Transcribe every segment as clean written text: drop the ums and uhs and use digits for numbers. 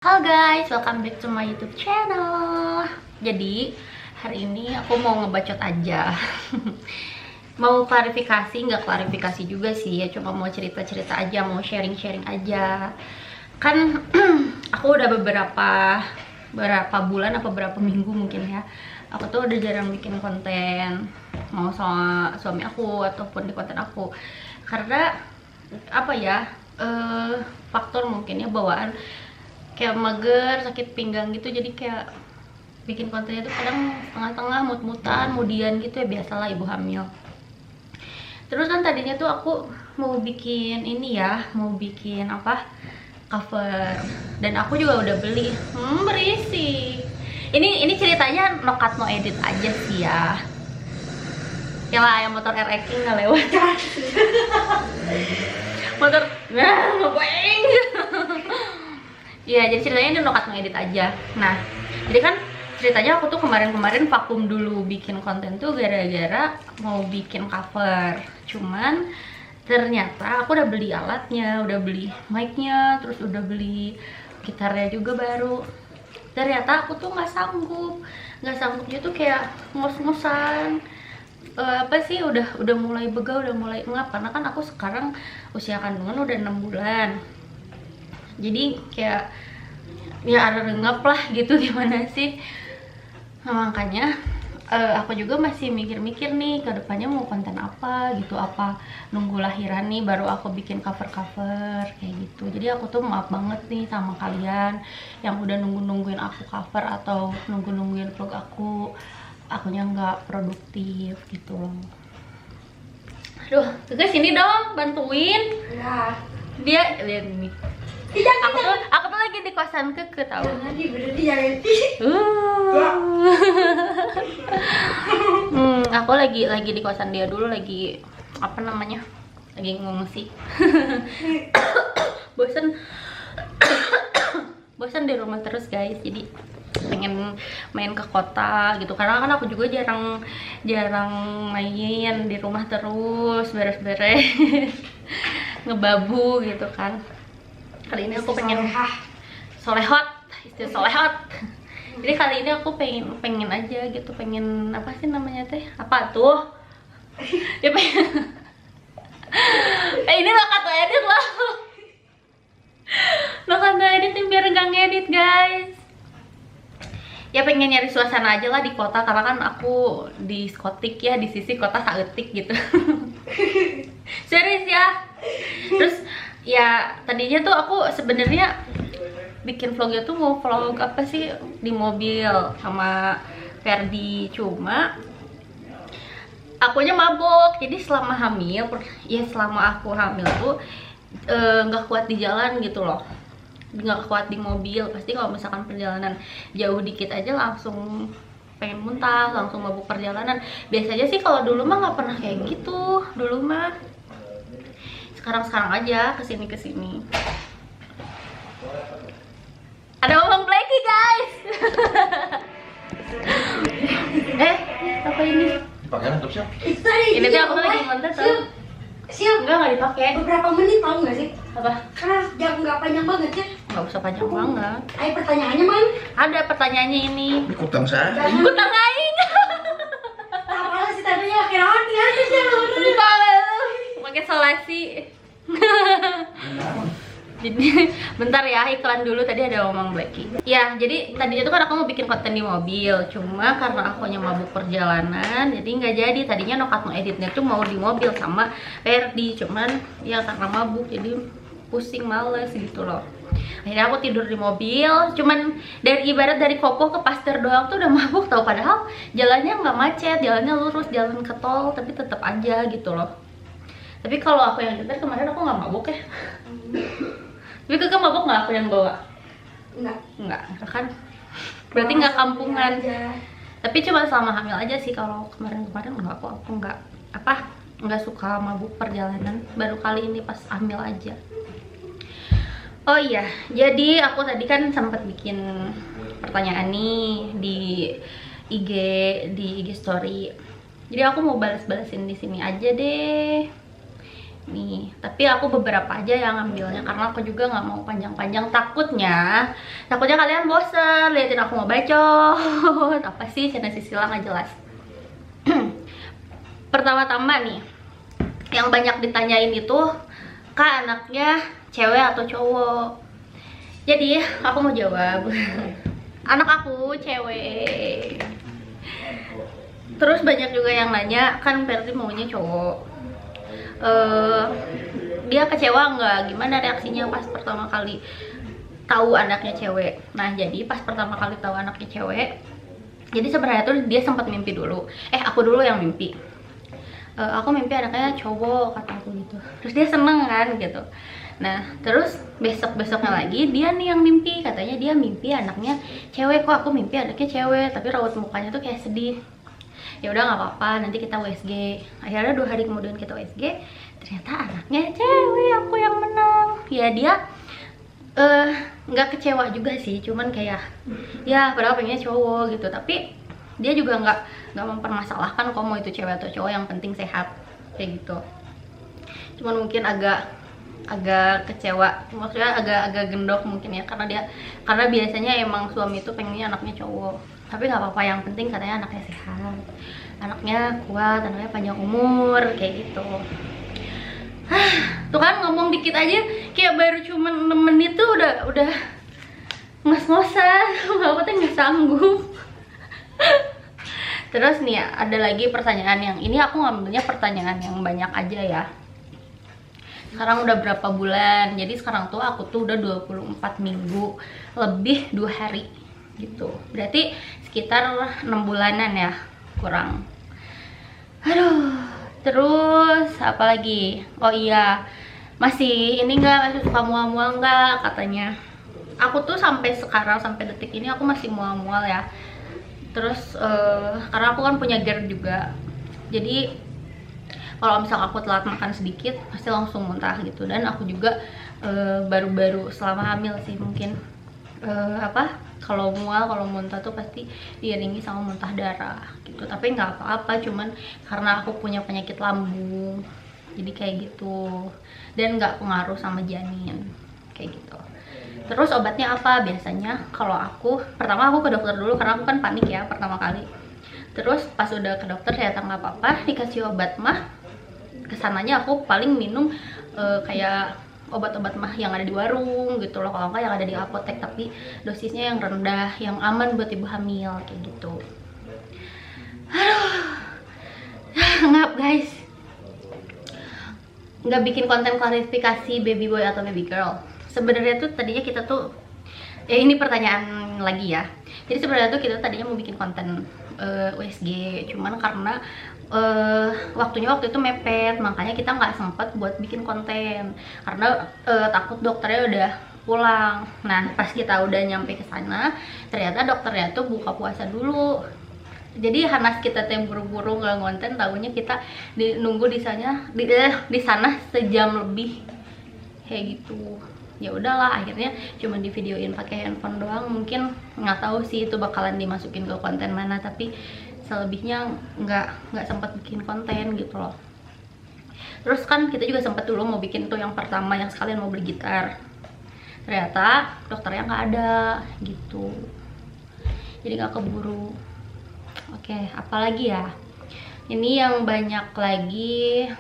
Halo guys, welcome back to my YouTube channel. Jadi hari ini aku mau ngebacot aja. Mau klarifikasi, nggak klarifikasi juga sih ya, cuma mau cerita-cerita aja, mau sharing-sharing aja. Kan aku udah berapa bulan apa berapa minggu mungkin ya, aku tuh udah jarang bikin konten, mau sama suami aku ataupun di konten aku, karena apa ya, faktor mungkin ya bawaan kayak mager, sakit pinggang gitu, jadi kayak bikin kontennya tuh kadang tengah-tengah, mut-mutan, mudian gitu ya, biasalah ibu hamil. Terus kan tadinya tuh aku mau bikin ini ya, mau bikin apa, cover, dan aku juga udah beli. Berisik. Ini ceritanya no cut no edit aja sih ya. Yalah, yang motor RX nggak lewat. Motor ngegoeng. Iya, jadi ceritanya ini no cut no edit aja. Nah, jadi kan ceritanya aku tuh kemarin-kemarin vakum dulu bikin konten tuh gara-gara mau bikin cover. Cuman ternyata aku udah beli alatnya, udah beli mic-nya, terus udah beli gitarnya juga baru. Ternyata aku tuh nggak sanggupnya tuh kayak ngos-ngosan. Apa sih, udah mulai begah, udah mulai ngap, karena kan aku sekarang usia kandungan udah 6 bulan. Jadi kayak ya ada rengap lah gitu, gimana sih. Nah, makanya aku juga masih mikir-mikir nih ke depannya mau konten apa gitu, apa nunggu lahiran nih baru aku bikin cover-cover kayak gitu. Jadi aku tuh maaf banget nih sama kalian yang udah nungguin aku cover atau nungguin vlog akunya nggak produktif gitu loh. Aduh, guys, sini dong bantuin. Ya. Dia lihat nih. Aku tuh lagi di kosan Keke, tau. Nanti berarti ya nanti. Aku lagi di kosan dia dulu, lagi apa namanya, lagi ngungsi. bosen di rumah terus guys, jadi pengen main ke kota gitu, karena kan aku juga jarang main di rumah, terus beres-beres ngebabu gitu kan. Kali ini aku pengen solehot, istilah solehot. Jadi kali ini aku pengen aja gitu, pengen apa sih namanya teh, apa tuh ya, pengen ini lo kata edit loh, lo kata edit biar gak ngedit guys. Ya pengen nyari suasana aja lah di kota, karena kan aku di Skotik ya, di sisi kota saeutik gitu. Serius ya. Terus ya tadinya tuh aku sebenarnya bikin vlognya tuh mau vlog apa sih, di mobil sama Ferdi, cuma akunya mabok. Jadi selama hamil, ya selama aku hamil tuh nggak kuat di jalan gitu loh, nggak kuat di mobil. Pasti kalau misalkan perjalanan jauh dikit aja langsung pengen muntah, langsung mabuk perjalanan. Biasanya sih kalau dulu mah nggak pernah kayak gitu, dulu mah. Sekarang aja kesini. Ada omong Blacky guys. Apa ini? Dipakai laptop siapa? Ini tuh aku tuh lagi ngonten tuh. Siap. Nggak dipakai. Beberapa menit tahu nggak sih? Apa? Karena jam nggak panjang banget ya. Nggak usah panjang banget. Ayo pertanyaannya man. Ada pertanyaannya ini. Kutang saya. Kutang aing. Apalah sih tadinya pakai naon ya sih. Lupa lu. Pakai solasi. Jadi bentar ya, iklan dulu, tadi ada omong Blacky. Ya, jadi tadinya tuh kan aku mau bikin konten di mobil, cuma karena akunya mabuk perjalanan, jadi nggak jadi. Tadinya no cut no editnya tuh mau di mobil sama Ferdi, cuman ya karena mabuk jadi pusing, males gitu loh. Akhirnya aku tidur di mobil, cuman ibarat dari Kopo ke Pasteur doang tuh udah mabuk tau, padahal jalannya nggak macet, jalannya lurus, jalan ke tol, tapi tetap aja gitu loh. Tapi kalau aku yang nyetir kemarin aku nggak mabuk ya. Tapi Kakak mabuk nggak aku yang bawa? Enggak kan? Berarti nggak kampungan. Tapi cuma selama hamil aja sih, kalau kemarin enggak kok, aku nggak suka mabuk perjalanan. Baru kali ini pas hamil aja. Oh iya, jadi aku tadi kan sempat bikin pertanyaan nih di IG story. Jadi aku mau balas-balasin di sini aja deh. nih. Tapi aku beberapa aja yang ngambilnya karena aku juga nggak mau panjang-panjang, takutnya kalian bosen liatin aku ngebacot apa sih channel Sisila nggak jelas. Pertama-tama nih yang banyak ditanyain itu, Kak, anaknya cewek atau cowok? Jadi aku mau jawab, anak aku cewek. Terus banyak juga yang nanya, kan Ferdi maunya cowok. Dia kecewa nggak? Gimana reaksinya pas pertama kali tahu anaknya cewek? Nah, jadi pas pertama kali tahu anaknya cewek, jadi sebenarnya tuh dia sempat mimpi dulu. Aku dulu yang mimpi. Aku mimpi anaknya cowok, kata aku gitu. Terus dia seneng kan gitu. Nah, terus besok-besoknya lagi dia nih yang mimpi, katanya dia mimpi anaknya cewek. Kok aku mimpi anaknya cewek, tapi raut mukanya tuh kayak sedih. Ya udah nggak apa-apa, nanti kita USG. Akhirnya 2 hari kemudian kita USG, ternyata anaknya cewek, aku yang menang. Ya dia nggak kecewa juga sih, cuman kayak ya padahal pengennya cowok gitu. Tapi dia juga nggak mempermasalahkan kok mau itu cewek atau cowok, yang penting sehat kayak gitu. Cuman mungkin agak kecewa, maksudnya agak gendok mungkin ya, karena biasanya emang suami itu pengennya anaknya cowok. Tapi nggak apa-apa, yang penting katanya anaknya sehat, anaknya kuat, anaknya panjang umur kayak gitu. Tuh kan ngomong dikit aja kayak baru cuma 6 menit tuh udah ngos-ngosan. Aku tuh nggak sanggup. Terus nih ya, ada lagi pertanyaan yang ini aku ngambilnya pertanyaan yang banyak aja ya. Sekarang udah berapa bulan? Jadi sekarang tuh aku tuh udah 24 minggu lebih 2 hari gitu. Berarti sekitar 6 bulanan ya, kurang. Aduh. Terus apa lagi? Oh iya, masih ini enggak, masih suka mual-mual enggak katanya. Aku tuh sampai sekarang, sampai detik ini aku masih mual-mual ya. Terus karena aku kan punya GERD juga. Jadi kalau misalnya aku telat makan sedikit pasti langsung muntah gitu. Dan aku juga baru-baru selama hamil sih mungkin kalau mual, kalau muntah tuh pasti diiringi sama muntah darah gitu. Tapi nggak apa-apa, cuman karena aku punya penyakit lambung jadi kayak gitu, dan nggak pengaruh sama janin kayak gitu. Terus obatnya apa? Biasanya kalau pertama aku ke dokter dulu karena aku kan panik ya pertama kali. Terus pas udah ke dokter ternyata nggak apa-apa, dikasih obat mah. Kesananya aku paling minum kayak obat-obat mah yang ada di warung gitu loh, kalau enggak yang ada di apotek, tapi dosisnya yang rendah, yang aman buat ibu hamil kayak gitu. Aduh, ngap guys, nggak bikin konten klarifikasi baby boy atau baby girl. Sebenarnya tuh tadinya kita tuh ini pertanyaan lagi ya. Jadi sebenarnya tuh kita tadinya mau bikin konten USG, cuman karena waktunya waktu itu mepet, makanya kita nggak sempat buat bikin konten karena takut dokternya udah pulang. Nah pas kita udah nyampe ke sana, ternyata dokternya tuh buka puasa dulu. Jadi hanas kita teh buru-buru nggak ngonten, tahunya kita nunggu di sana sejam lebih kayak gitu. Ya udahlah, akhirnya cuma di videoin pakai handphone doang. Mungkin nggak tahu sih itu bakalan dimasukin ke konten mana, tapi selebihnya nggak sempat bikin konten gitu loh. Terus kan kita juga sempat dulu mau bikin tuh yang pertama yang sekalian mau beli gitar, ternyata dokternya nggak ada gitu, jadi nggak keburu. Oke, apalagi ya, ini yang banyak lagi.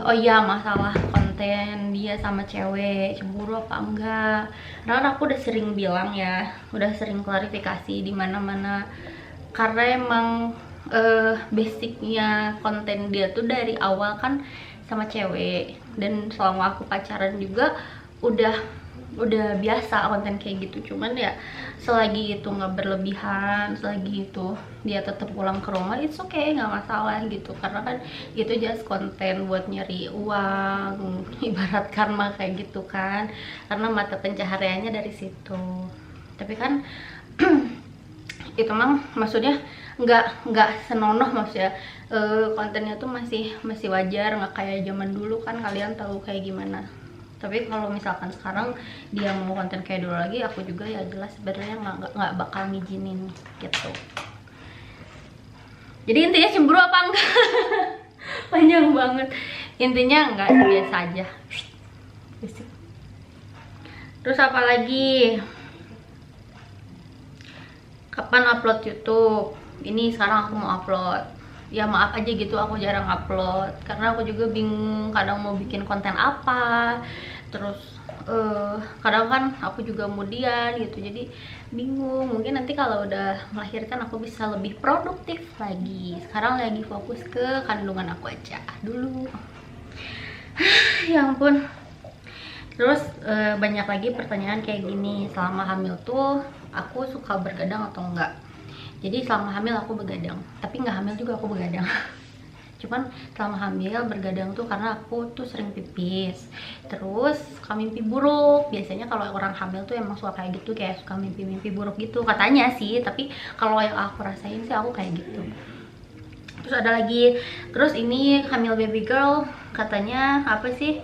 Oh iya, masalah konten dia sama cewek, cemburu apa enggak. Karena aku udah sering bilang ya, udah sering klarifikasi di mana-mana. Karena emang basicnya konten dia tuh dari awal kan sama cewek, dan selama aku pacaran juga udah biasa konten kayak gitu. Cuman ya selagi itu nggak berlebihan, selagi itu dia tetap pulang ke rumah, it's okay, nggak masalah gitu. Karena kan itu just konten buat nyari uang, ibaratkan mah kayak gitu kan, karena mata pencahariannya dari situ. Tapi kan itu mah maksudnya nggak senonoh, maksudnya kontennya tuh masih wajar, nggak kayak zaman dulu kan, kalian tahu kayak gimana. Tapi kalau misalkan sekarang dia mau konten kayak dulu lagi, aku juga ya jelas sebenarnya nggak bakal ngizinin gitu. Jadi intinya cemburu apa enggak? Panjang banget. Intinya enggak sih, biasa aja. Terus apa lagi? Kapan upload YouTube? Ini sekarang aku mau upload. Ya maaf aja gitu aku jarang upload karena aku juga bingung kadang mau bikin konten apa. Terus kadang kan aku juga kemudian gitu, jadi bingung. Mungkin nanti kalau udah melahirkan aku bisa lebih produktif lagi. Sekarang lagi fokus ke kandungan aku aja dulu. Ya ampun. Terus banyak lagi pertanyaan kayak gini, selama hamil tuh aku suka bergadang atau enggak? Jadi selama hamil aku begadang, tapi nggak hamil juga aku begadang. Cuman selama hamil bergadang tuh karena aku tuh sering pipis, terus suka mimpi buruk. Biasanya kalau orang hamil tuh emang suka kayak gitu, kayak suka mimpi-mimpi buruk gitu katanya sih. Tapi kalau yang aku rasain sih aku kayak gitu. Terus ada lagi, terus ini hamil baby girl katanya apa sih,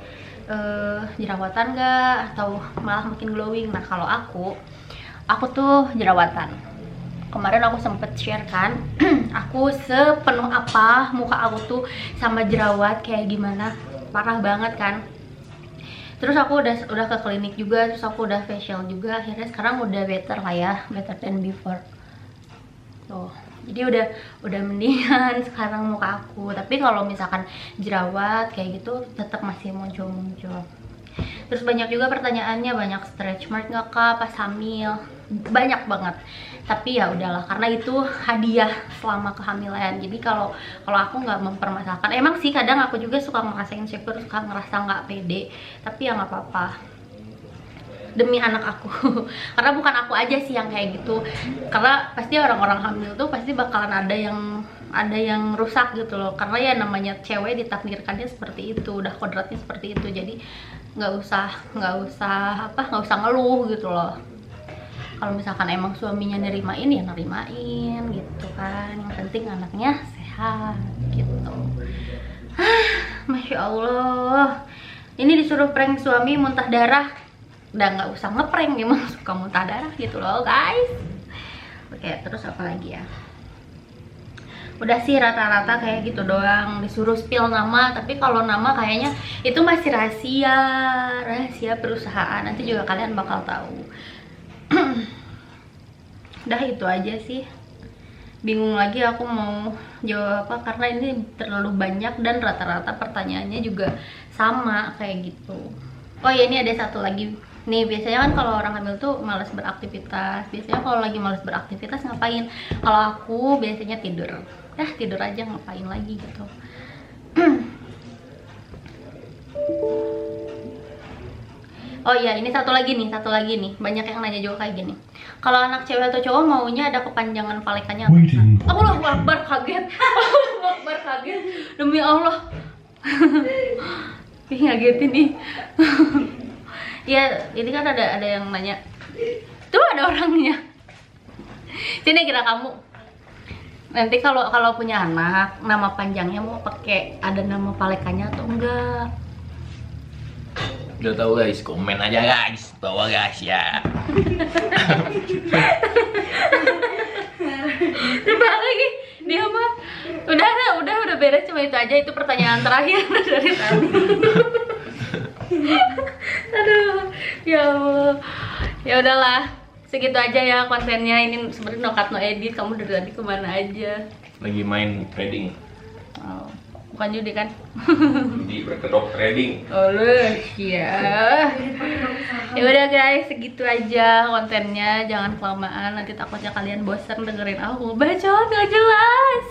jerawatan gak atau malah makin glowing? Nah kalau aku tuh jerawatan. Kemarin aku sempet share kan, aku sepenuh apa muka aku tuh sama jerawat kayak gimana, parah banget kan. Terus aku udah ke klinik juga, terus aku udah facial juga, akhirnya sekarang udah better lah ya, better than before. Tuh, jadi udah mendingan sekarang muka aku. Tapi kalau misalkan jerawat kayak gitu tetap masih muncul. Terus banyak juga pertanyaannya, banyak stretch mark nggak kak pas hamil? Banyak banget. Tapi ya udahlah, karena itu hadiah selama kehamilan. Jadi kalau aku nggak mempermasalahkan. Emang sih kadang aku juga suka ngerasain insecure, suka ngerasa nggak pede. Tapi ya nggak apa-apa. Demi anak aku. Karena bukan aku aja sih yang kayak gitu. Karena pasti orang-orang hamil tuh pasti bakalan ada yang rusak gitu loh. Karena ya namanya cewek ditakdirkannya seperti itu, udah kodratnya seperti itu. Jadi nggak usah ngeluh gitu loh. Kalau misalkan emang suaminya nerimain ya nerimain gitu kan, yang penting anaknya sehat gitu. Masya Allah, ini disuruh prank suami muntah darah, udah nggak usah ngeprank, emang suka muntah darah gitu loh guys. Oke, terus apa lagi ya? Udah sih rata-rata kayak gitu doang, disuruh spill nama. Tapi kalau nama kayaknya itu masih rahasia perusahaan, nanti juga kalian bakal tahu. Udah itu aja sih. Bingung lagi aku mau jawab apa, karena ini terlalu banyak dan rata-rata pertanyaannya juga sama kayak gitu. Oh ya, ini ada satu lagi nih. Biasanya kan kalau orang hamil tuh malas beraktivitas. Biasanya kalau lagi malas beraktivitas ngapain? Kalau aku biasanya tidur. Tidur aja, ngapain lagi gitu. Oh iya, ini satu lagi nih. Banyak yang nanya juga kayak gini. Kalau anak cewek atau cowok maunya ada kepanjangan palekannya apa? Allahu Akbar, kaget. Allahu Akbar, kaget. Demi Allah. Ih, ngagetin nih. Ya, ini kan ada yang nanya. Tuh ada orangnya. Sini kira kamu. Nanti kalau punya anak, nama panjangnya mau pakai ada nama palekannya atau enggak? Udah tahu guys, komen aja guys, bawah guys ya. Coba lagi, dia mah udah beres, cuma itu aja. Itu pertanyaan terakhir dari tadi. Aduh, ya Allah. Ya udahlah, segitu aja ya kontennya. Ini sebenarnya no cut no edit. Kamu dari tadi kemana aja? Lagi main trading. Oh, bukan judi kan? Di berkedok trading. Oh ya. Ya udah guys, segitu aja kontennya. Jangan kelamaan, nanti takutnya kalian bosan dengerin aku bacot gak jelas.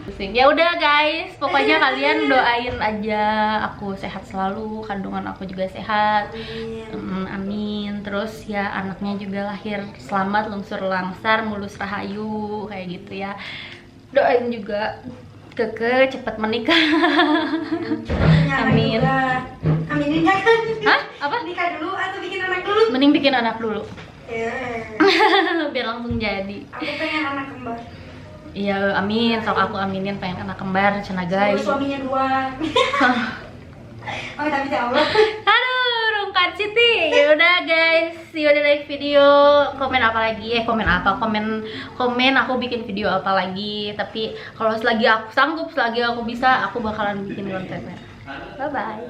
Pusing. Ya udah guys, pokoknya kalian doain aja aku sehat selalu, kandungan aku juga sehat. Amin. Terus ya anaknya juga lahir selamat, lungsur langsar, mulus rahayu kayak gitu ya. Doain juga Keke cepat menikah. Amin. Aminin kan? Hah? Apa? Nikah dulu atau bikin anak dulu? Mending bikin anak dulu. Ya. Biar langsung jadi. Aku pengen anak kembar. Iya, amin. Sok aku aminin pengen anak kembar, cenah guys. Suaminya dua. Oh, tapi ya Allah. Aduh, rungkat Siti. Ya udah guys, see you in the next video. Komen apa lagi? Komen aku bikin video apa lagi. Tapi kalau selagi aku sanggup, selagi aku bisa, aku bakalan bikin kontennya. Bye bye.